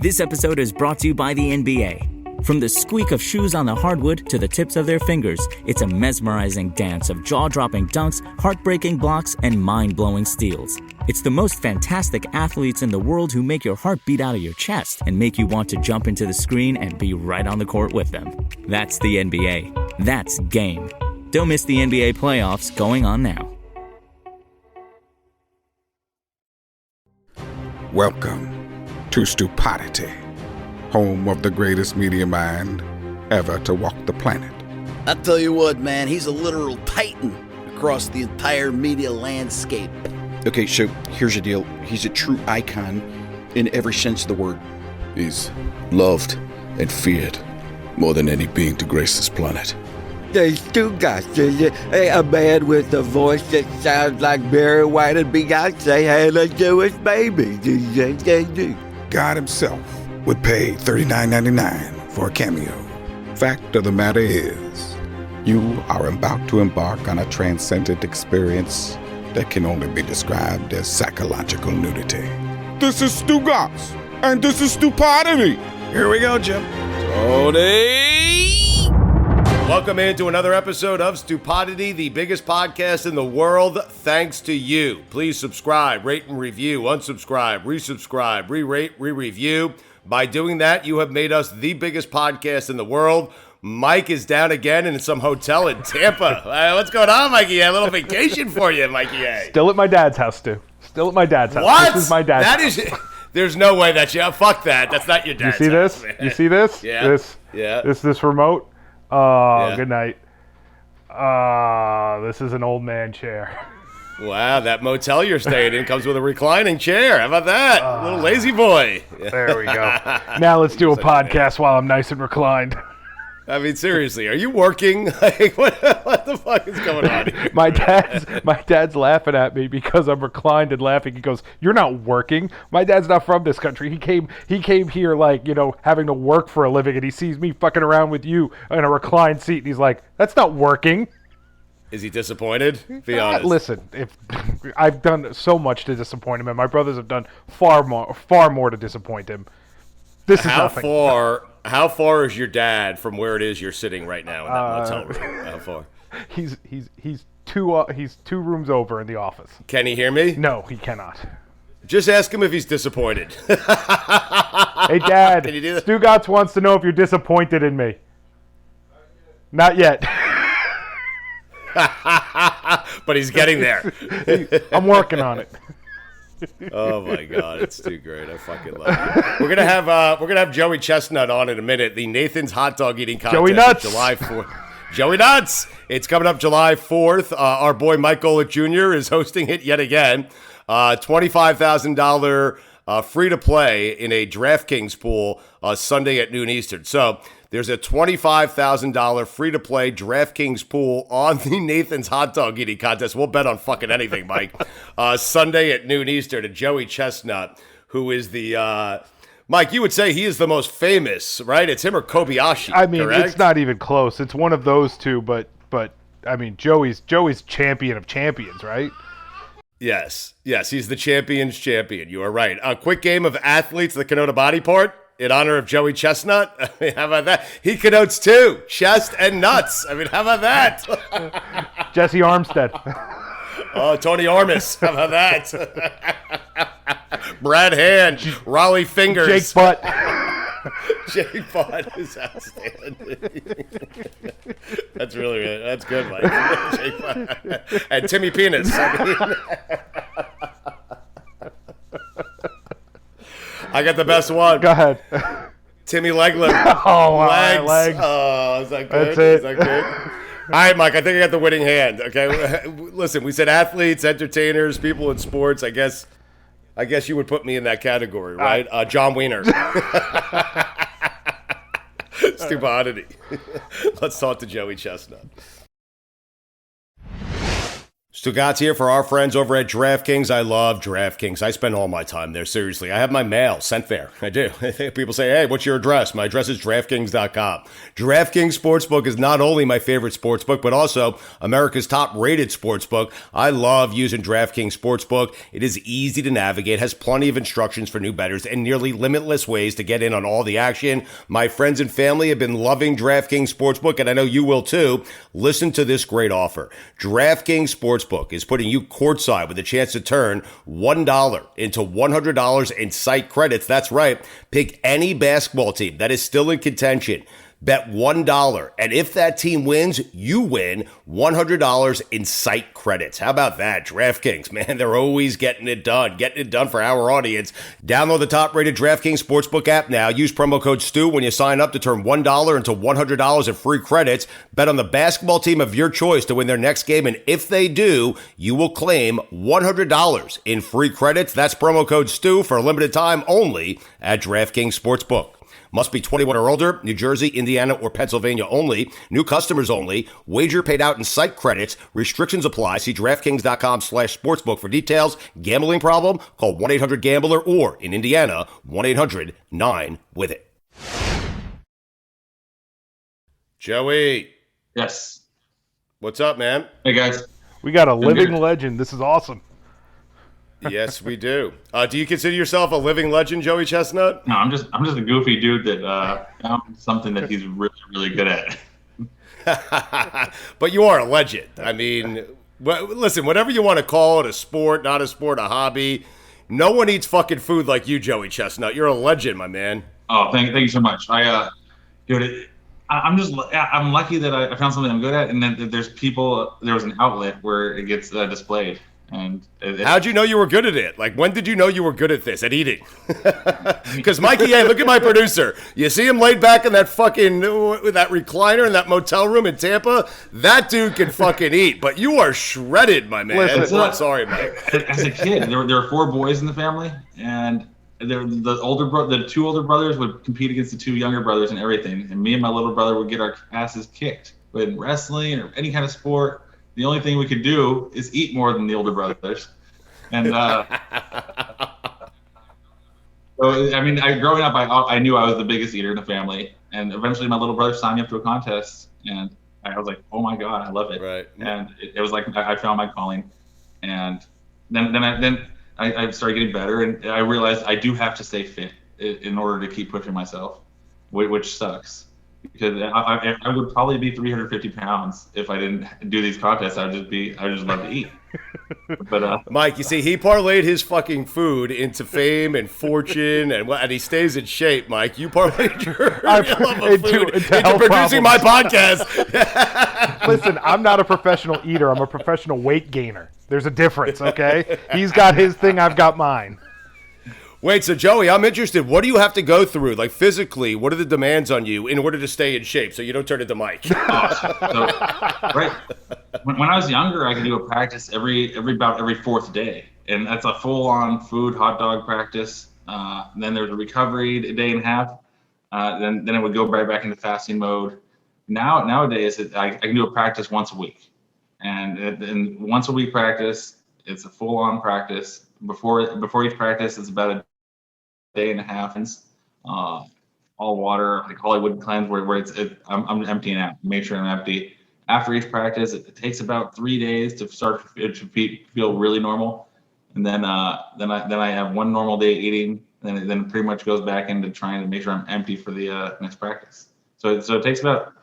This episode is brought to you by the NBA. From the squeak of shoes on the hardwood to the tips of their fingers, it's a mesmerizing dance of jaw-dropping dunks, heartbreaking blocks, and mind-blowing steals. It's the most fantastic athletes in the world who make your heart beat out of your chest and make you want to jump into the screen and be right on the court with them. That's the NBA. That's game. Don't miss the NBA playoffs going on now. Welcome to Stupidity, home of the greatest media mind ever to walk the planet. I tell you what, man, he's a literal titan across the entire media landscape. Okay, so here's the deal. He's a true icon in every sense of the word. He's loved and feared more than any being to grace this planet. There's two guys, a man with a voice that sounds like Barry White and Beyonce had a Jewish baby. God himself would pay $39.99 for a cameo. Fact of the matter is, you are about to embark on a transcendent experience that can only be described as psychological nudity. This is Stu Goss, and this is Stupidity. Here we go, Jim. Tony! Welcome into another episode of Stupidity, the biggest podcast in the world, thanks to you. Please subscribe, rate and review, unsubscribe, resubscribe, re-rate, re-review. By doing that, you have made us the biggest podcast in the world. Mike is down again in some hotel in Tampa. What's going on, Mikey? A little vacation for you, Mikey. Still at my dad's house, Stu. Still at my dad's house. What? This is my dad's house. That is... There's no way that's you. Fuck that. That's not your dad's You see house, this? man. You see this? Yeah. Yeah. This remote? Oh, Yeah. Good night. This is an old man chair. Wow, that motel you're staying in comes with a reclining chair. How about that? Little lazy boy. There we go. Now let's do a podcast while I'm nice and reclined. I mean, seriously, are you working? Like, what the fuck is going on here? My dad's laughing at me because I'm reclined and laughing. He goes, "You're not working." My dad's not from this country. He came here like, having to work for a living, and he sees me fucking around with you in a reclined seat, and he's like, "That's not working." Is he disappointed? Be honest. Listen, if I've done so much to disappoint him, and my brothers have done far more to disappoint him. This is nothing. How far is your dad from where it is you're sitting right now in that motel room? How far? He's two rooms over in the office. Can he hear me? No, he cannot. Just ask him if he's disappointed. Hey, Dad. Can you do that? Stu Gotts wants to know if you're disappointed in me. Not yet. But he's getting there. I'm working on it. Oh my God, it's too great. I fucking love it. We're gonna have Joey Chestnut on in a minute. The Nathan's hot dog eating contest. Joey Nuts. July 4th. Joey Nuts. It's coming up July 4th. Our boy Mike Golick Jr. is hosting it yet again. $25,000 free to play in a DraftKings pool Sunday at noon Eastern. So there's a $25,000 free-to-play DraftKings pool on the Nathan's hot dog eating contest. We'll bet on fucking anything, Mike. Sunday at noon Eastern, and Joey Chestnut, who is the Mike, you would say he is the most famous, right? It's him or Kobayashi. I mean, correct? It's not even close. It's one of those two, but I mean, Joey's champion of champions, right? Yes, he's the champion's champion. You are right. A quick game of athletes that connote a body part in honor of Joey Chestnut. I mean, how about that? He connotes two, chest and nuts. I mean, how about that? Jesse Armstead. Oh, Tony Ormus. How about that? Brad Hand, Raleigh Fingers. Jake Butt. Jake Butt is outstanding. That's that's good, Mike. Jake Butt. And Timmy Penis. I got the best one. Go ahead. Timmy Legler. Oh, wow. Legs. Oh, is that good? That's it. Is that good? All right, Mike, I think I got the winning hand. Okay, listen, we said athletes, entertainers, people in sports. I guess you would put me in that category, right? John Wiener. Stupidity. Let's talk to Joey Chestnut. Stugatz here for our friends over at DraftKings. I love DraftKings. I spend all my time there, seriously. I have my mail sent there. I do. People say, hey, what's your address? My address is DraftKings.com. DraftKings Sportsbook is not only my favorite sportsbook, but also America's top-rated sportsbook. I love using DraftKings Sportsbook. It is easy to navigate, has plenty of instructions for new bettors, and nearly limitless ways to get in on all the action. My friends and family have been loving DraftKings Sportsbook, and I know you will too. Listen to this great offer. DraftKings Sportsbook is putting you courtside with a chance to turn $1 into $100 in site credits. That's right. Pick any basketball team that is still in contention. Bet $1, and if that team wins, you win $100 in site credits. How about that? DraftKings, man, they're always getting it done for our audience. Download the top-rated DraftKings Sportsbook app now. Use promo code STU when you sign up to turn $1 into $100 in free credits. Bet on the basketball team of your choice to win their next game, and if they do, you will claim $100 in free credits. That's promo code STU for a limited time only at DraftKings Sportsbook. Must be 21 or older, New Jersey, Indiana, or Pennsylvania only. New customers only. Wager paid out in site credits. Restrictions apply. See DraftKings.com/sportsbook for details. Gambling problem? Call 1-800-GAMBLER or, in Indiana, 1-800-9-WITH-IT. Joey. Yes. What's up, man? Hey, guys. We got a living legend. This is awesome. Yes, we do. Do you consider yourself a living legend, Joey Chestnut? No, I'm just a goofy dude that found something that he's really, really good at. But you are a legend. I mean, listen, whatever you want to call it, a sport, not a sport, a hobby, no one eats fucking food like you, Joey Chestnut. You're a legend, my man. Oh, thank you so much. Dude, I'm lucky that I found something I'm good at, and then there was an outlet where it gets displayed. And how'd you know you were good at it? Like, when did you know you were good at this, at eating? Because Mikey, hey, look at my producer. You see him laid back in that fucking, that recliner in that motel room in Tampa? That dude can fucking eat, but you are shredded, my man. Sorry, Mike. As a kid, there were 4 boys in the family, and the 2 older brothers would compete against the 2 younger brothers and everything. And me and my little brother would get our asses kicked in wrestling or any kind of sport. The only thing we could do is eat more than the older brothers. And so, I mean, growing up, I knew I was the biggest eater in the family. And eventually my little brother signed me up to a contest. And I was like, oh, my God, I love it. Right. And it was like I found my calling. And then I started getting better. And I realized I do have to stay fit in order to keep pushing myself, which sucks. Because I would probably be 350 pounds if I didn't do these contests. I would just love to eat. But Mike, you see, he parlayed his fucking food into fame and fortune, and he stays in shape. Mike, you parlayed your love of food into producing my podcast. Listen, I'm not a professional eater. I'm a professional weight gainer. There's a difference, okay? He's got his thing. I've got mine. Wait, so Joey, I'm interested. What do you have to go through, like physically? What are the demands on you in order to stay in shape so you don't turn into Mike? Right. When I was younger, I could do a practice every 4th day, and that's a full-on food hot dog practice. Then there's a recovery, a day and a half. Then it would go right back into fasting mode. Nowadays, I can do a practice once a week, and once a week practice, it's a full-on practice. Before each practice, it's about a day and a half, all water, like Hollywood cleanse, where I'm emptying out, make sure I'm empty. After each practice, it takes about 3 days to start to feel really normal, and then I have one normal day eating, and then it pretty much goes back into trying to make sure I'm empty for the next practice. So it takes about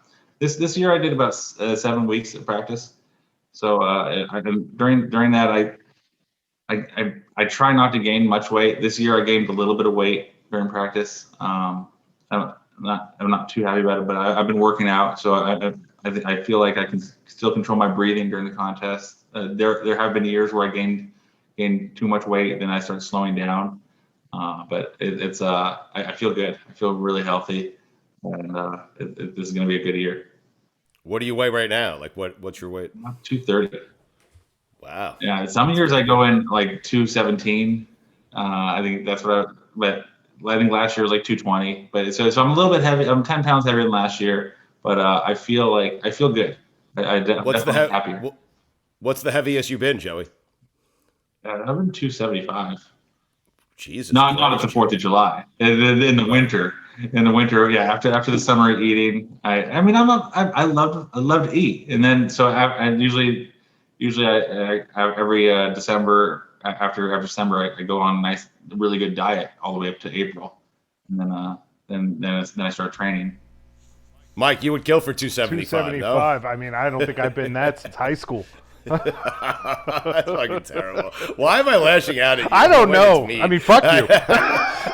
this year I did about 7 weeks of practice. So during that I try not to gain much weight. This year I gained a little bit of weight during practice. I'm not too happy about it, but I've been working out, so I feel like I can still control my breathing during the contest. There have been years where I gained too much weight, then I start slowing down. But I feel good. I feel really healthy, and this is going to be a good year. What do you weigh right now? Like what's your weight? 230. Wow. Yeah, some years I go in like 217. I think that's but I think last year was like 220. But so I'm a little bit heavy. I'm 10 pounds heavier than last year, but I feel good. I'm definitely happier. What's the heaviest you've been, Joey? I've been 275. Jesus. Not at the 4th of July. In the winter. In the winter, yeah. After the summer eating, I love to eat, and then so I usually I every December after December I go on a nice really good diet all the way up to April, and then I start training. Mike, you would kill for 275. 275. No? I mean, I don't think I've been that since high school. That's fucking terrible. Why am I lashing out at you? I don't know. I mean, fuck you.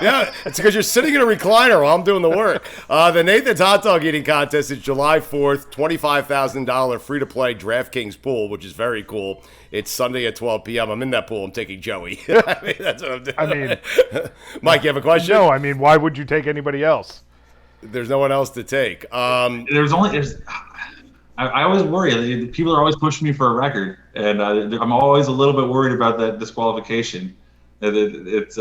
Yeah, it's because you're sitting in a recliner while I'm doing the work. The Nathan's Hot Dog Eating Contest is July 4th, $25,000 free-to-play DraftKings pool, which is very cool. It's Sunday at 12 p.m. I'm in that pool. I'm taking Joey. I mean, that's what I'm doing. I mean, Mike, you have a question? No, I mean, why would you take anybody else? There's no one else to take. I always worry. People are always pushing me for a record, and I'm always a little bit worried about that disqualification. It's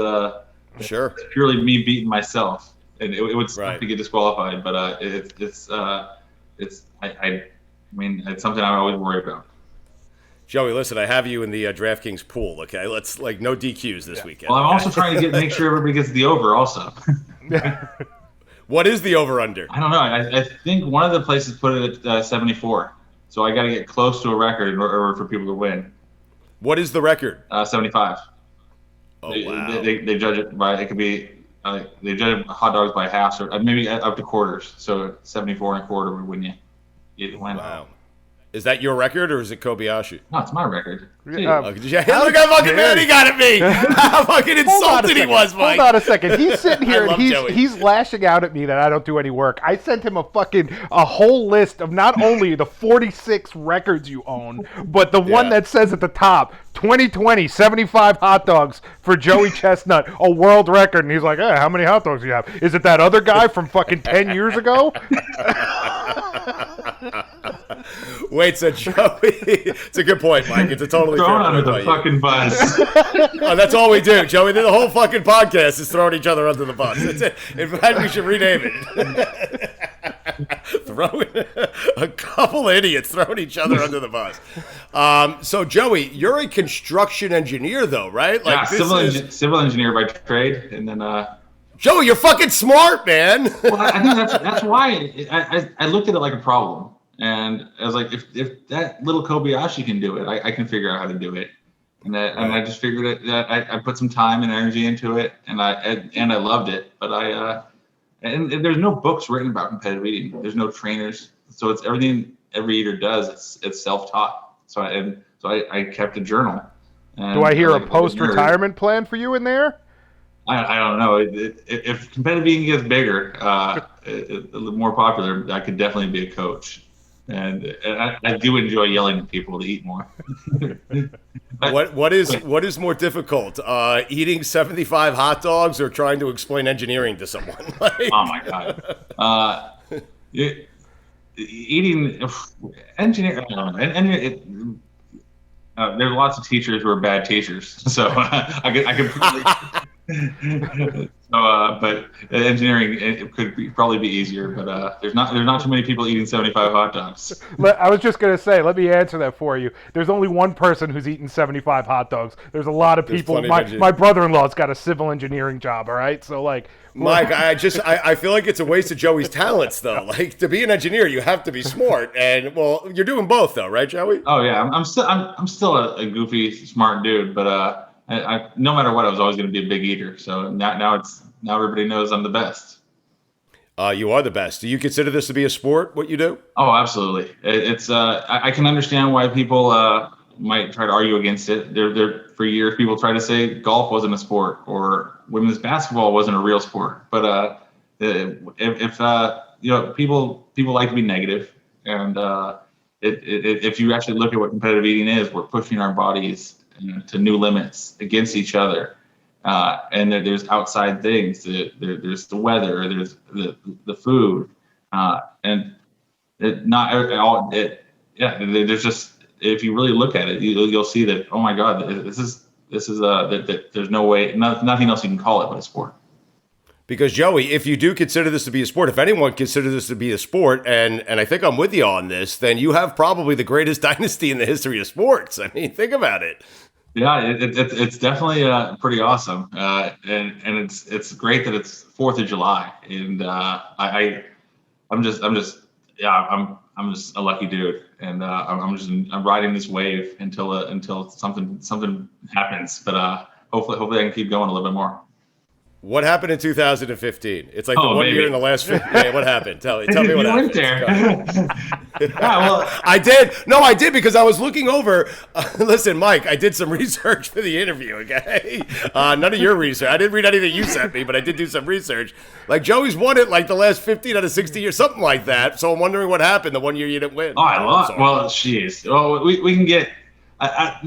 sure purely me beating myself, and it would suck to get disqualified. But I mean, it's something I always worry about. Joey, listen, I have you in the DraftKings pool. Okay, let's no DQs this weekend. Well, I'm also trying to make sure everybody gets the over. Also. What is the over-under? I don't know. I think one of the places put it at 74. So I got to get close to a record in order for people to win. What is the record? 75. Oh, wow. They judge it by, it could be, they judge hot dogs by halves or maybe up to quarters. So 74 and a quarter would win you. Wow. Is that your record or is it Kobayashi? No, it's my record. Look how fucking mad he got at me. How fucking insulted he was, Mike. Hold on a second. He's sitting here and he's lashing out at me that I don't do any work. I sent him a whole list of not only the 46 records you own, but the one that says at the top, 2020, 75 hot dogs for Joey Chestnut, a world record. And he's like, hey, how many hot dogs do you have? Is it that other guy from fucking 10 years ago? Wait, so Joey, it's a good point, Mike. It's a totally fair point. Under the fucking bus. Oh, that's all we do, Joey. The whole fucking podcast is throwing each other under the bus. That's it. In fact, we should rename it. Throwing a couple of idiots throwing each other under the bus. So, Joey, you're a construction engineer, though, right? Like, yeah, civil engineer by trade, and then. Joey, you're fucking smart, man. Well, I think that's why I looked at it like a problem. And I was like, if that little Kobayashi can do it, I can figure out how to do it. And I just figured it. That I put some time and energy into it, and I loved it. But and there's no books written about competitive eating. There's no trainers, so it's everything every eater does. It's self-taught. So I kept a journl. Do I hear a post-retirement plan for you in there? I don't know. If competitive eating gets bigger, a little more popular, I could definitely be a coach. And I do enjoy yelling at people to eat more. What is more difficult, eating 75 hot dogs or trying to explain engineering to someone? Oh my god, eating engineering. There's lots of teachers who are bad teachers, so I could. But engineering it could probably be easier, but there's not too many people eating 75 hot dogs. I was just gonna say, let me answer that for you. There's only one person who's eaten 75 hot dogs. There's a lot of people. My brother-in-law's got a civil engineering job. All right, so like. Mike, I feel like it's a waste of Joey's talents, though. Like, to be an engineer, you have to be smart, and well, you're doing both, though, right, Joey? Oh yeah, I'm still a goofy, smart dude, but I no matter what, I was always going to be a big eater. So now everybody knows I'm the best. You are the best. Do you consider this to be a sport? What you do? Oh, absolutely. It's I can understand why people might try to argue against it. There for years people try to say golf wasn't a sport or women's basketball wasn't a real sport. But if people like to be negative, and if you actually look at what competitive eating is, we're pushing our bodies to new limits against each other, and there's outside things. There's the weather, there's the food, and there's just, if you really look at it, you'll see that, oh my God, this is that there's no way, nothing else you can call it but a sport. Because Joey, if you do consider this to be a sport, if anyone considers this to be a sport, and I think I'm with you on this, then you have probably the greatest dynasty in the history of sports. I mean, think about it. Yeah, it's definitely pretty awesome, and it's great that it's 4th of July, and I'm just a lucky dude, and I'm riding this wave until something happens, but hopefully I can keep going a little bit more. What happened in 2015? It's like the one year in the last 15. Hey, what happened? Tell me what you happened. Went there. Yeah, well, I did. No, I did because I was looking over. Listen, Mike, I did some research for the interview, okay? None of your research. I didn't read anything you sent me, but I did do some research. Like, Joey's won it like the last 15 out of 60 years, something like that. So I'm wondering what happened the one year you didn't win. Oh, I lost. Well, jeez. Well, we can get – I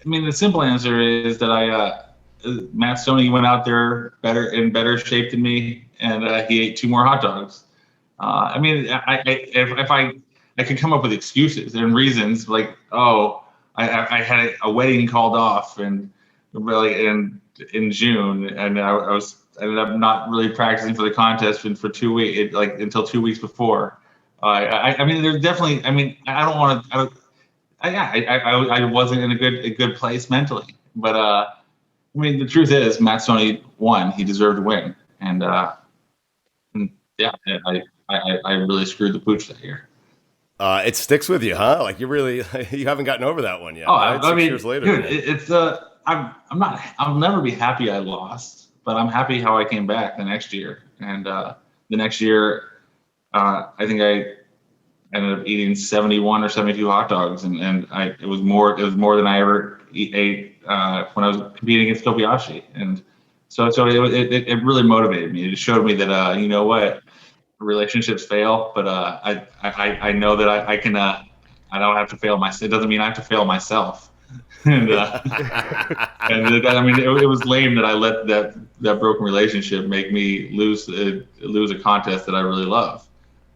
mean, the simple answer is that Matt Stoney went out there in better shape than me, and he ate 2 more hot dogs. I mean, if I could come up with excuses and reasons like, I had a wedding called off and really in June, and I ended up not really practicing for the contest for 2 weeks, until 2 weeks before. I mean, there's definitely. I mean, I don't want to. I wasn't in a good place mentally, but I mean, the truth is, Matt Stoney won. He deserved to win, and yeah, I really screwed the pooch that year. It sticks with you, huh? Like you haven't gotten over that one yet. Oh, right? I mean, 6 years later, dude, it's I'll never be happy I lost, but I'm happy how I came back the next year, and the next year, I think I ended up eating 71 or 72 hot dogs, and it was more than I ever ate when I was competing against Kobayashi, and so it really motivated me. It showed me that you know what, relationships fail, but I know that I can I don't have to fail myself. It doesn't mean I have to fail myself. And I mean, it was lame that I let that broken relationship make me lose a contest that I really love.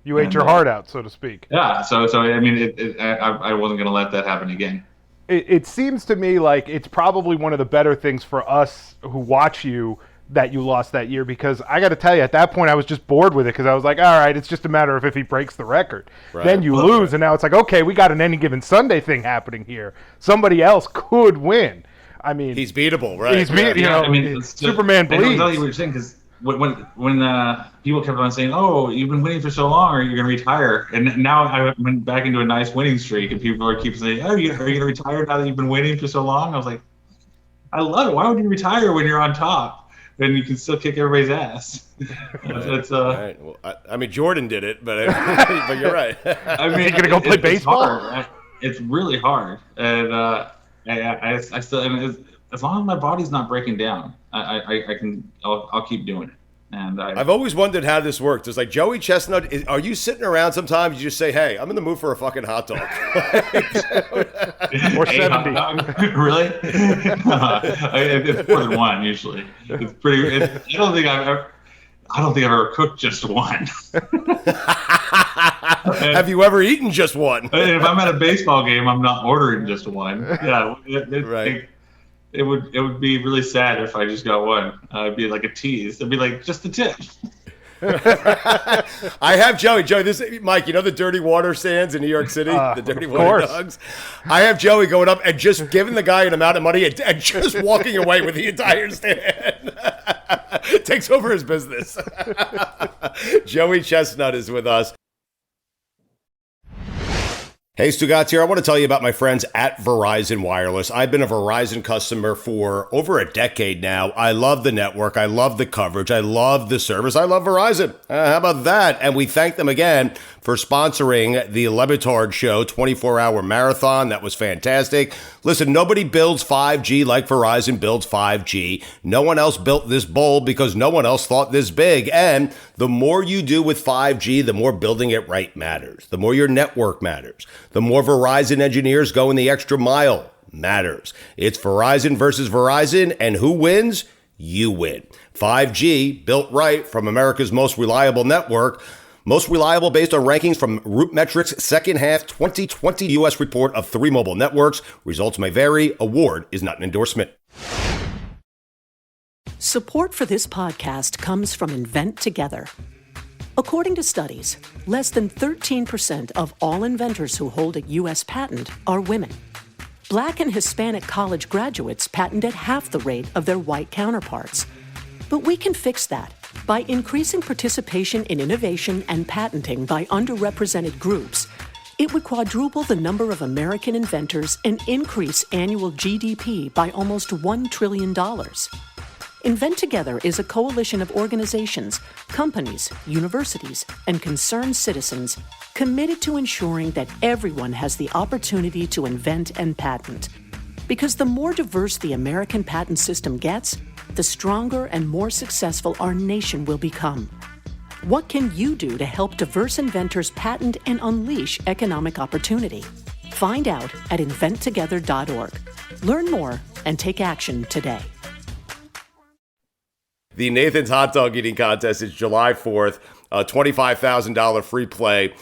You ate your heart out, so to speak. Yeah. So I mean, I wasn't going to let that happen again. It seems to me like it's probably one of the better things for us who watch you that you lost that year, because I got to tell you, at that point I was just bored with it, because I was like, all right, it's just a matter of if he breaks the record. Right. Then you lose, and now it's like, okay, we got an Any Given Sunday thing happening here. Somebody else could win. I mean, he's beatable, right? He's beatable. You know, I mean, Superman bleeds. I know what you're saying, because when people kept on saying, "Oh, you've been winning for so long, or you're going to retire," and now I went back into a nice winning streak, and people keep saying, "Oh, are you going to retire now that you've been winning for so long?" I was like, I love it. Why would you retire when you're on top and you can still kick everybody's ass? It's right. Well, I mean, Jordan did it, but but you're right. I mean, you going to go play baseball? It's really hard, and I still, and as long as my body's not breaking down, I'll keep doing it. And I've always wondered how this works. It's like Joey Chestnut. Are you sitting around sometimes? You just say, "Hey, I'm in the mood for a fucking hot dog," or 70. Really? It's more than one usually. It's pretty. I don't think I've ever cooked just one. Have you ever eaten just one? If I'm at a baseball game, I'm not ordering just one. Yeah, right. It would be really sad if I just got one. It'd be like a tease. It'd be like just the tip. I have Joey. This Mike. You know the dirty water stands in New York City, the dirty water dogs. I have Joey going up and just giving the guy an amount of money and just walking away with the entire stand. Takes over his business. Joey Chestnut is with us. Hey, Stugotz here. I want to tell you about my friends at Verizon Wireless. I've been a Verizon customer for over a decade now. I love the network. I love the coverage. I love the service. I love Verizon. How about that? And we thank them again for sponsoring the Le Batard Show 24-hour marathon. That was fantastic. Listen, nobody builds 5G like Verizon builds 5G. No one else built this bold because no one else thought this big. And the more you do with 5G, the more building it right matters. The more your network matters. The more Verizon engineers go in the extra mile matters. It's Verizon versus Verizon, and who wins? You win. 5G, built right from America's most reliable network. Most reliable based on rankings from RootMetrics' second half 2020 U.S. report of 3 mobile networks. Results may vary. Award is not an endorsement. Support for this podcast comes from Invent Together. According to studies, less than 13% of all inventors who hold a U.S. patent are women. Black and Hispanic college graduates patent at half the rate of their white counterparts. But we can fix that by increasing participation in innovation and patenting by underrepresented groups. It would quadruple the number of American inventors and increase annual GDP by almost $1 trillion. Invent Together is a coalition of organizations, companies, universities, and concerned citizens committed to ensuring that everyone has the opportunity to invent and patent. Because the more diverse the American patent system gets, the stronger and more successful our nation will become. What can you do to help diverse inventors patent and unleash economic opportunity? Find out at inventtogether.org. Learn more and take action today. The Nathan's Hot Dog Eating Contest is July 4th. $25,000 free play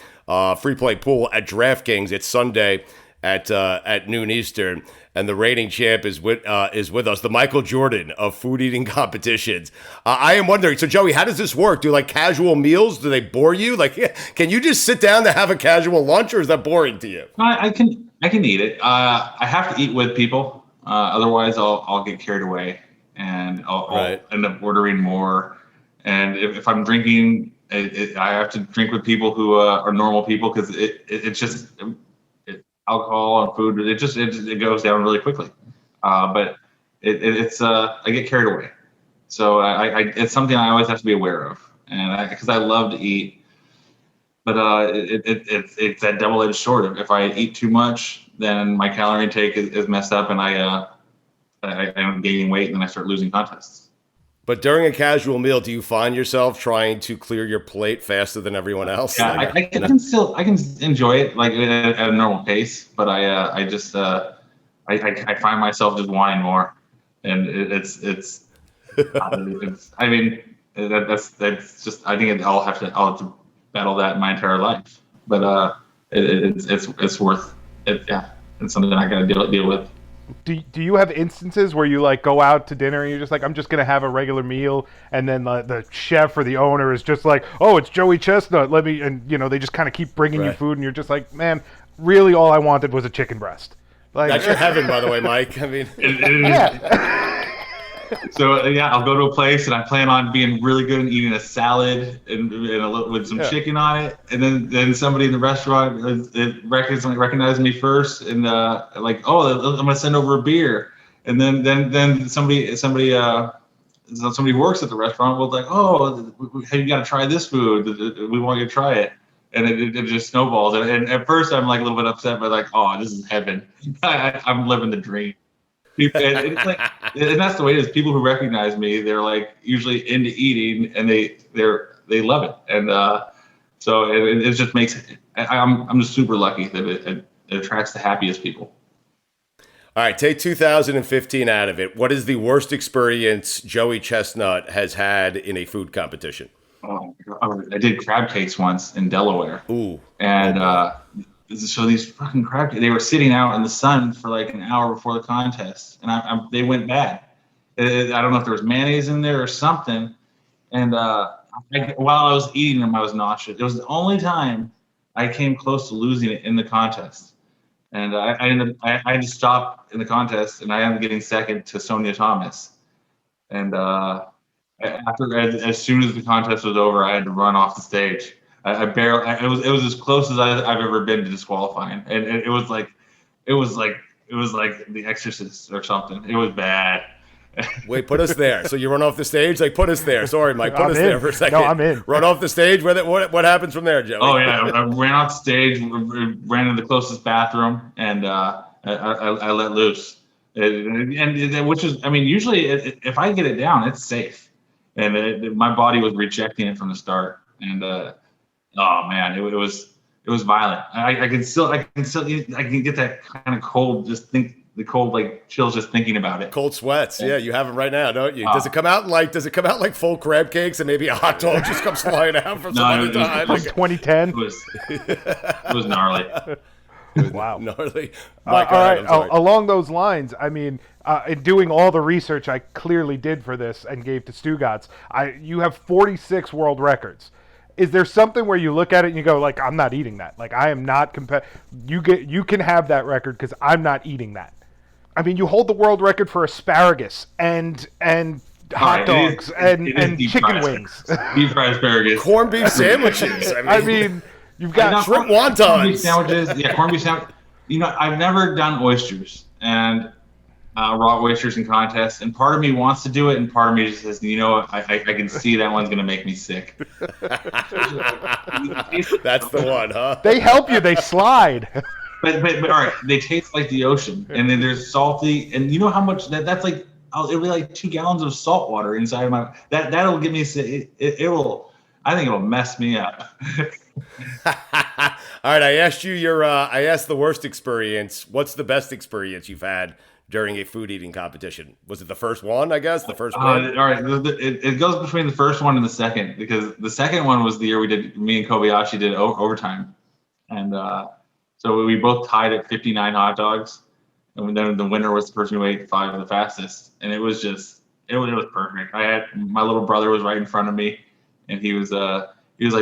pool at DraftKings. It's Sunday at noon Eastern, and the reigning champ is with us, the Michael Jordan of food eating competitions. I am wondering, so Joey, how does this work? Do like casual meals? Do they bore you? Like, can you just sit down to have a casual lunch, or is that boring to you? I can eat it. I have to eat with people, otherwise I'll get carried away and I'll end up ordering more. And if I'm drinking, I have to drink with people who are normal people, because it's just alcohol and food. It goes down really quickly. But it's I get carried away. So it's something I always have to be aware of, and because I love to eat. But it's that double-edged sword. If I eat too much, then my calorie intake is messed up, and I am gaining weight, and then I start losing contests. But during a casual meal, do you find yourself trying to clear your plate faster than everyone else? Yeah, I can enjoy it like at a normal pace, but I find myself just wanting more, and it's I mean that's just, I think I'll have to battle that my entire life, but it's worth it. Yeah, it's something I got to deal with. Do you have instances where you like go out to dinner and you're just like, I'm just gonna have a regular meal, and then the chef or the owner is just like, oh, it's Joey Chestnut, let me, and they just kind of keep bringing you food, and you're just like, man, really all I wanted was a chicken breast. Like, that's your heaven, by the way, Mike. I mean, yeah. So yeah, I'll go to a place and I plan on being really good and eating a salad and with some chicken on it, and then somebody in the restaurant recognizes me first, and like, oh, I'm gonna send over a beer, and then somebody who works at the restaurant will like, oh, hey, you got to try this food, we want you to try it, and it just snowballs, and at first I'm like a little bit upset, but like, oh, this is heaven. I'm living the dream. And it's like, and that's the way it is. People who recognize me, they're like usually into eating, and they love it, and so it just makes it. I'm just super lucky that it attracts the happiest people. All right, take 2015 out of it. What is the worst experience Joey Chestnut has had in a food competition? Oh, I did crab cakes once in Delaware. Ooh, and so these fucking crab cakes, they were sitting out in the sun for like an hour before the contest, and they went bad. I don't know if there was mayonnaise in there or something. And while I was eating them, I was nauseous. It was the only time I came close to losing it in the contest. And I had to stop in the contest, and I ended up getting second to Sonia Thomas. And as soon as the contest was over, I had to run off the stage. It was as close as I've ever been to disqualifying, and it was like The Exorcist or something. It was bad. Wait, put us there. So you run off the stage? Like, put us there. Sorry, Mike. Put us there for a second. No, I'm in. Run off the stage? What happens from there, Joey? Oh, yeah. I ran off the stage, ran to the closest bathroom, and I let loose. And which is, I mean, usually if I get it down, it's safe. And my body was rejecting it from the start. And, oh, man, it was violent. I can get that kind of cold, the cold, like, chills just thinking about it. Cold sweats. Yeah, you have them right now, don't you? Does it come out like full crab cakes, and maybe a hot dog just comes flying out from some other time? Like 2010. It was gnarly. Wow. Gnarly. All right. Along those lines, I mean, in doing all the research I clearly did for this and gave to Stugotz, you have 46 world records. Is there something where you look at it and you go, like, I'm not eating that. Like, I am not You can have that record because I'm not eating that. I mean, you hold the world record for asparagus and hot dogs and chicken wings. Deep fried asparagus. Corned beef sandwiches. I mean, you've got shrimp corned beef wontons. sandwiches. Yeah, corned beef sandwich. You know, I've never done oysters and raw oysters in contests, and part of me wants to do it, and part of me just says, you know what, I can see that one's going to make me sick. That's the one, huh? They help you. They slide. But all right, they taste like the ocean, and then they're salty, and you know how much that's like. It'll be like 2 gallons of salt water inside of my. That'll give me. It will. I think it'll mess me up. All right, I asked you I asked the worst experience. What's the best experience you've had during a food eating competition? Was it the first one? I guess the first one. All right, it goes between the first one and the second, because the second one was the year me and Kobayashi did overtime, and so we both tied at 59 hot dogs, and then the winner was the person who ate 5 the fastest, and it was perfect. I had my little brother was right in front of me, and he was like,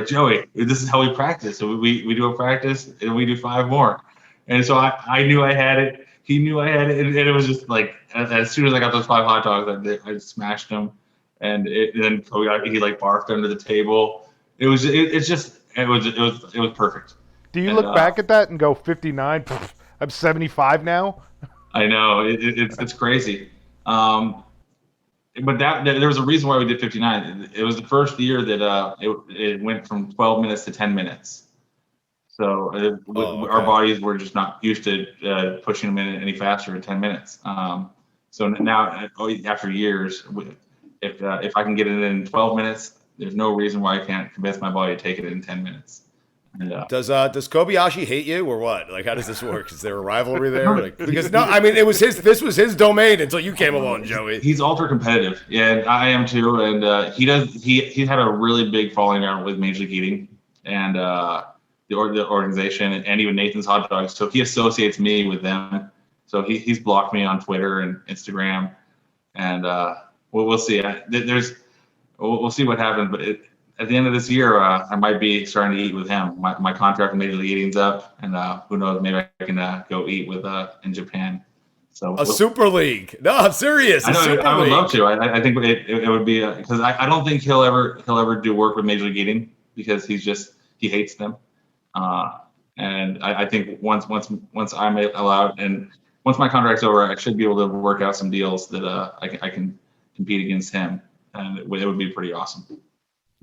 Joey, this is how we practice. So we do a practice and we do 5 more, and so I knew I had it. He knew I had it, and it was just like as soon as I got those 5 hot dogs, I smashed them, and then he like barfed under the table. It was perfect. Do you look back at that and go 59? I'm 75 now. I know it's crazy, but there was a reason why we did 59. It was the first year that it went from 12 minutes to 10 minutes. So our bodies were just not used to pushing them in any faster in 10 minutes. So now, after years, if I can get it in 12 minutes, there's no reason why I can't convince my body to take it in 10 minutes. And, does Kobayashi hate you or what? Like, how does this work? Is there a rivalry there? Like, because no, I mean, this was his domain until you came along, Joey. He's ultra competitive, and I am too. And he had a really big falling out with Major League Eating and the organization, and even Nathan's Hot Dogs. So he associates me with them. So he's blocked me on Twitter and Instagram, and we'll see. We'll see what happens, but at the end of this year, I might be starting to eat with him. My contract with Major League Eating's up, and who knows, maybe I can go eat with in Japan. So Super League? No, I'm serious. I would love to. I think it would be because I don't think he'll ever do work with Major League Eating because he hates them. And I think once I'm allowed and once my contract's over, I should be able to work out some deals that I can compete against him, and it would be pretty awesome.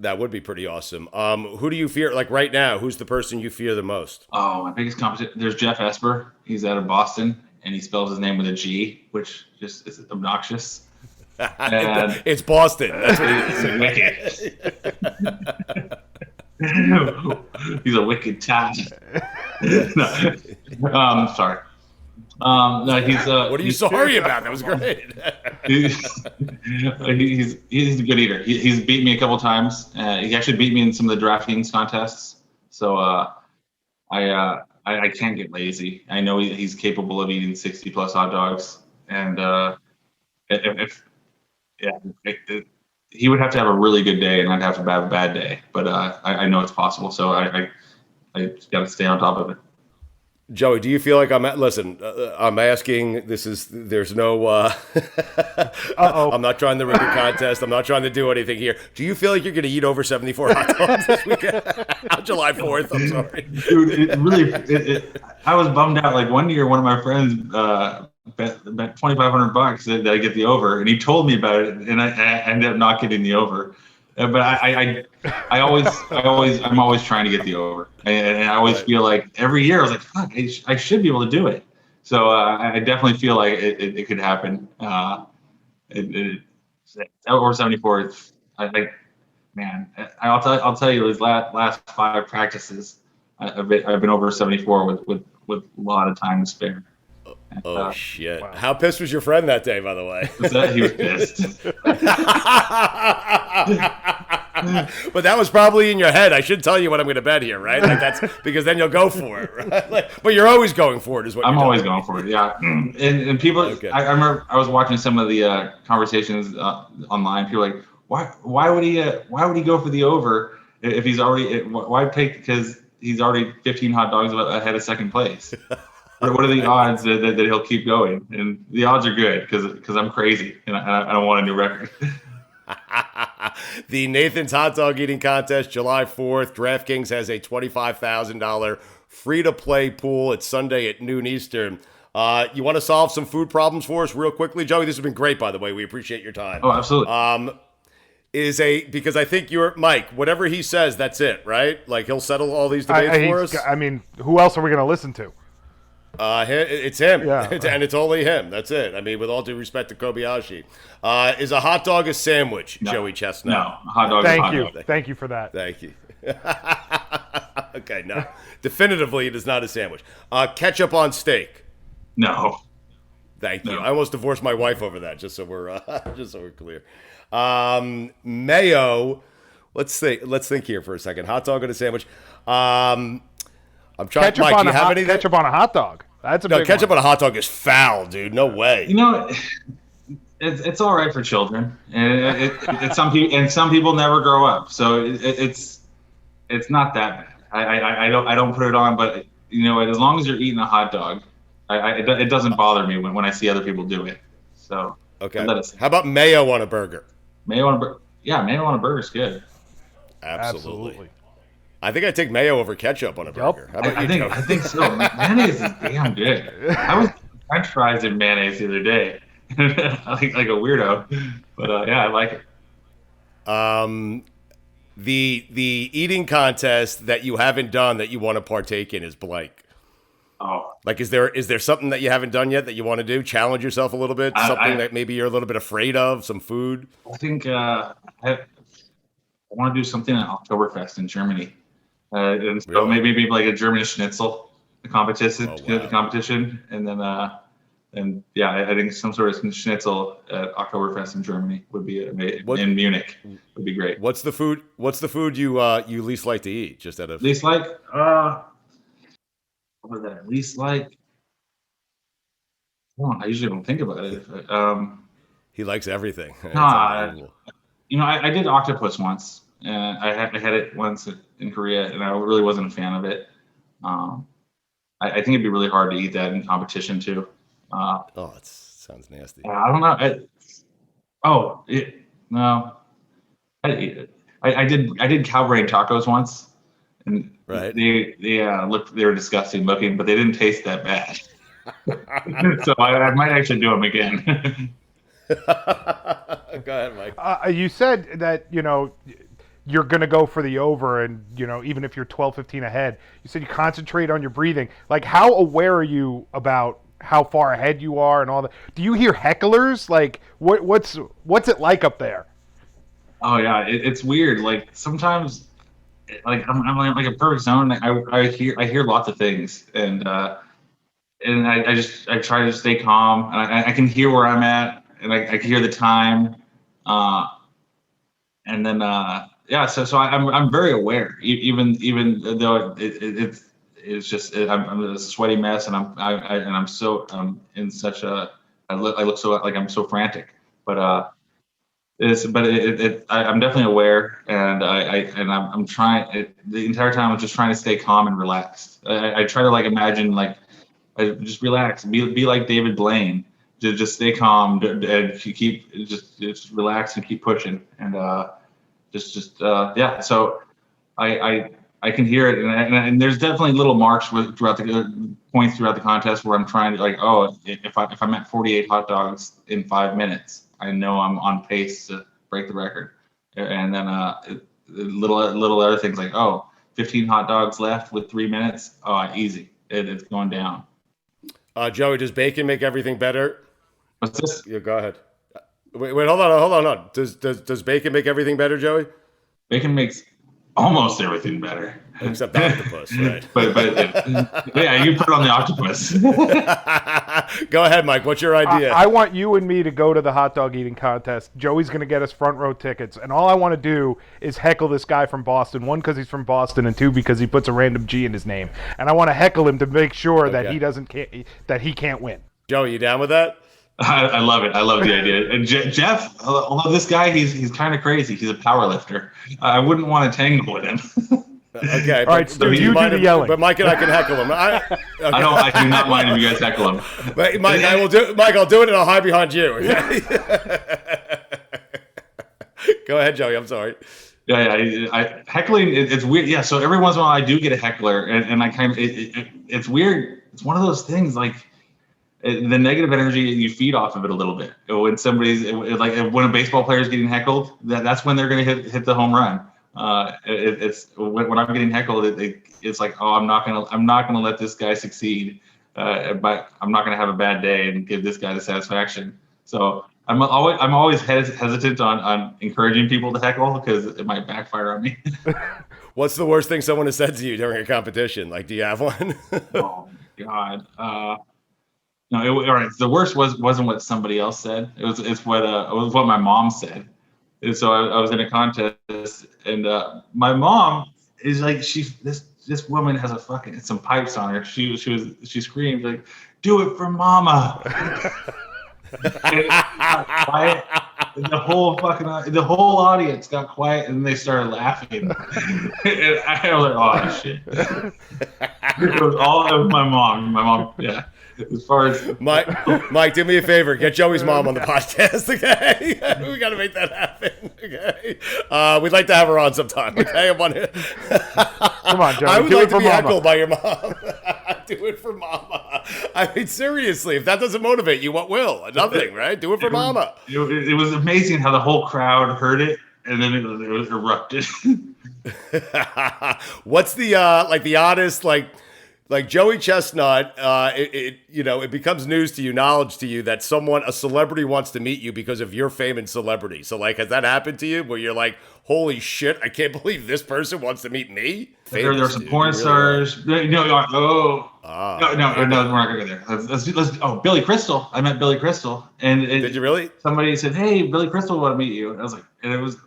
That would be pretty awesome. Who do you fear? Like right now, who's the person you fear the most? Oh, my biggest competition. There's Jeff Esper. He's out of Boston, and he spells his name with a G, which just is obnoxious. And it's Boston. That's what it is. He's a wicked tat. No, sorry. No, he's. What are you sorry about? That was great. He's a good eater. He's beat me a couple times. He actually beat me in some of the DraftKings contests. So I can't get lazy. I know he's capable of eating 60 plus hot dogs, and he would have to have a really good day, and I'd have to have a bad day. But I know it's possible. So I just got to stay on top of it. Joey, do you feel like I'm asking, there's no, I'm not trying to rig a contest. I'm not trying to do anything here. Do you feel like you're going to eat over 74 hot dogs this weekend? On July 4th, I'm sorry. Dude, I was bummed out. Like one year, one of my friends bet $2,500 that I get the over, and he told me about it, and I ended up not getting the over. But I'm always trying to get the over, and I always feel like every year I was like, fuck, I should be able to do it. So I definitely feel like it could happen. Over 74. I'll tell you, these last 5 practices, I've been over 74 with a lot of time to spare. Oh shit! Wow. How pissed was your friend that day, by the way? He was pissed. But that was probably in your head. I should tell you what I'm going to bet here, right? Like that's because then you'll go for it, right? But you're always going for it, is what I'm you're always doing. going for it. Yeah, and people. Okay. I remember I was watching some of the conversations online. People are like, why would he go for the over if he's already why take, because he's already 15 hot dogs ahead of second place. What are the odds that he'll keep going? And the odds are good because I'm crazy and I don't want a new record. The Nathan's Hot Dog Eating Contest, July 4th. DraftKings has a $25,000 free-to-play pool. It's Sunday at noon Eastern. You want to solve some food problems for us real quickly? Joey, this has been great, by the way. We appreciate your time. Oh, absolutely. Because I think you're, Mike, whatever he says, that's it, right? Like, he'll settle all these debates for us? I mean, who else are we going to listen to? It's him. Yeah. And it's only him. That's it. I mean, with all due respect to Kobayashi. Is a hot dog a sandwich, No. Joey Chestnut? No, hot dog. Thank you. Thank you for that. Thank you. Okay, no. Definitively, it is not a sandwich. Ketchup on steak. No. Thank you. No. I almost divorced my wife over that, just so we're clear. Mayo. Let's think here for a second. Hot dog on a sandwich. I'm trying. Ketchup Mike, on do you have anything? Ketchup on a hot dog. That's a big ketchup one. on a hot dog is foul, dude. No way. You know, it's all right for children, and it's some people never grow up, so it's not that bad. I don't put it on, but you know, as long as you're eating a hot dog, it doesn't bother me when I see other people do it. So okay. How about mayo on a burger? Mayo on a burger? Yeah, mayo on a burger is good. Absolutely. I think I take mayo over ketchup on a burger. How about you, Joe? I think so. Mayonnaise is damn good. I was French fries in mayonnaise the other day. I think like a weirdo, but yeah, I like it. The eating contest that you haven't done that you want to partake in is blank. Oh, like is there something that you haven't done yet that you want to do? Challenge yourself a little bit. Something that maybe you're a little bit afraid of. Some food. I think I want to do something at Oktoberfest in Germany. And so maybe like a German schnitzel, the competition, and then I think some sort of schnitzel at Oktoberfest in Germany would be amazing. In Munich would be great. What's the food you least like to eat? Just out of least like what was that? Least like I usually don't think about it. He likes everything. I did octopus once. I had it once in Korea, and I really wasn't a fan of it. I think it'd be really hard to eat that in competition too. It sounds nasty. I don't know. I did cow brain tacos once, and they were disgusting looking, but they didn't taste that bad. So I might actually do them again. Go ahead, Mike. You said that you're going to go for the over, and even if you're 12-15 ahead, you said you concentrate on your breathing. Like, how aware are you about how far ahead you are and all that? Do you hear hecklers? Like, what's it like up there? Oh yeah, it's weird. Like sometimes, like I'm like a perfect zone. I hear lots of things, and I try to stay calm, and I can hear where I'm at, and I can hear the time, and then so I'm very aware, even though it's just I'm a sweaty mess, and I'm in such a I look so like I'm so frantic, but I'm definitely aware, and I'm trying the entire time. I'm just trying to stay calm and relaxed. I try to like imagine like just relax, be like David Blaine, just stay calm and keep just relax and keep pushing, and So I can hear it, and there's definitely little marks throughout the contest where I'm trying to like, if I'm at 48 hot dogs in 5 minutes, I know I'm on pace to break the record. And then little other things like 15 hot dogs left with 3 minutes. Easy. It's going down. Joey, does bacon make everything better? What's this? Yeah, go ahead. Wait, hold on. Does bacon make everything better, Joey? Bacon makes almost everything better. Except octopus, right? but yeah, you put it on the octopus. Go ahead, Mike. What's your idea? I want you and me to go to the hot dog eating contest. Joey's going to get us front row tickets, and all I want to do is heckle this guy from Boston. One, because he's from Boston, and two, because he puts a random G in his name. And I want to heckle him to make sure that he can't win. Joey, you down with that? I love it. I love the idea. And Jeff, although this guy, he's kind of crazy. He's a power lifter. I wouldn't want to tangle with him. Okay. All right, Stu, you do the yelling. But Mike and I can heckle him. I do not mind if you guys heckle him. But Mike, I'll do it and I'll hide behind you. Okay? Go ahead, Joey. I'm sorry. Yeah. Heckling, it's weird. Yeah. So every once in a while I do get a heckler, and I kind of, it's weird. It's one of those things like, the negative energy, you feed off of it a little bit. When somebody's like, when a baseball player is getting heckled, that's when they're going to hit the home run. It's when I'm getting heckled, it's like, oh, I'm not gonna let this guy succeed, but I'm not gonna have a bad day and give this guy the satisfaction. So I'm always hesitant on encouraging people to heckle because it might backfire on me. What's the worst thing someone has said to you during a competition? Like, do you have one? Oh God. No, all right. The worst wasn't what somebody else said. It was what my mom said. And so I was in a contest, and my mom is like, this woman has some pipes on her. She screamed like, "Do it for mama!" And quiet. And the whole audience got quiet, and they started laughing. And I was like, "Oh shit!" It was my mom. My mom, yeah. As far as Mike, do me a favor. Get Joey's mom on the podcast, okay? We got to make that happen, okay? We'd like to have her on sometime, okay? Come on, Joey. I would like to be heckled by your mom. Do it for mama. I mean, seriously, if that doesn't motivate you, what will? Nothing, right? Do it for mama. It was amazing how the whole crowd heard it, and then it was erupted. What's the oddest, like Joey Chestnut, it becomes knowledge to you that a celebrity wants to meet you because of your fame and celebrity. So, like, has that happened to you where you're like, holy shit, I can't believe this person wants to meet me? There are some porn stars. No, we're not going to go there. Let's Billy Crystal. I met Billy Crystal. And did you really? Somebody said, hey, Billy Crystal want to meet you. And I was like, and it was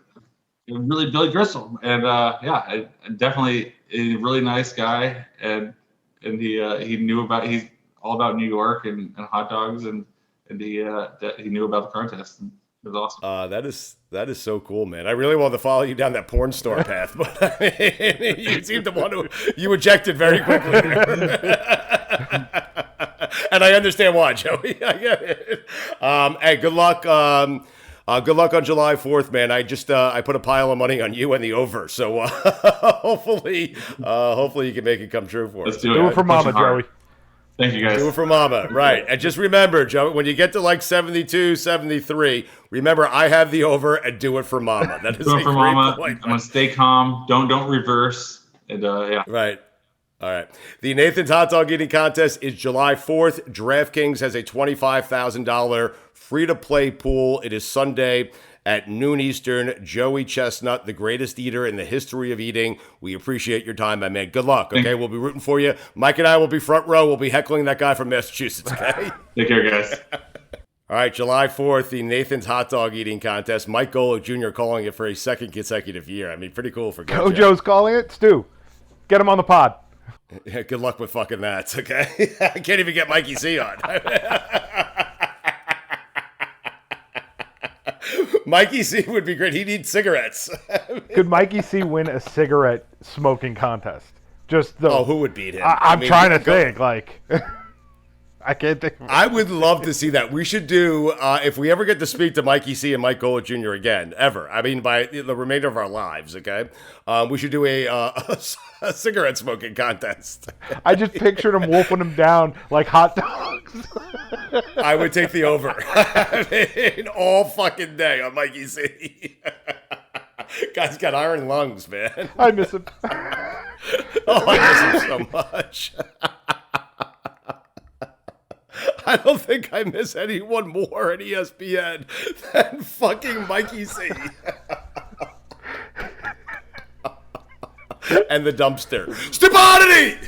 really Billy Crystal. And definitely a really nice guy. And he he's all about New York and hot dogs, and he knew about the contest. And it was awesome. That is so cool, man. I really wanted to follow you down that porn star path, but I mean, you seem to want to. You ejected very quickly, and I understand why, Joey. I get it. Hey, good luck. Good luck on July 4th, man. I put a pile of money on you and the over, so hopefully you can make it come true for us. Let's do it for Mama, Joey. Thank you, guys. Do it for Mama, right? And just remember, Joe, when you get to like 72, 73, remember I have the over and do it for Mama. That is do it for Mama. I'm gonna stay calm. Don't reverse. And yeah. Right. All right. The Nathan's Hot Dog Eating Contest is July 4th. DraftKings has a $25,000 free-to-play pool. It is Sunday at noon Eastern. Joey Chestnut, the greatest eater in the history of eating. We appreciate your time, my man. Good luck, okay? We'll be rooting for you. Mike and I will be front row. We'll be heckling that guy from Massachusetts, okay? Take care, guys. All right, July 4th, the Nathan's Hot Dog Eating Contest. Mike Golick Jr. calling it for a second consecutive year. I mean, pretty cool for Gojo's calling it. Stu, get him on the pod. Yeah, good luck with fucking that, okay? I can't even get Mikey C on. Mikey C would be great. He needs cigarettes. Could Mikey C win a cigarette smoking contest? Who would beat him? I'm trying to think. I can't think. I would love to see that. We should do, if we ever get to speak to Mikey C and Mike Golick Jr. again, ever. I mean, by the remainder of our lives, okay? We should do a cigarette smoking contest. I just pictured him wolfing him down like hot dogs. I would take the over. I mean, all fucking day on Mikey C. Guy's got iron lungs, man. I miss him. I miss him so much. I don't think I miss anyone more at ESPN than fucking Mikey C. And the dumpster. Stupidity!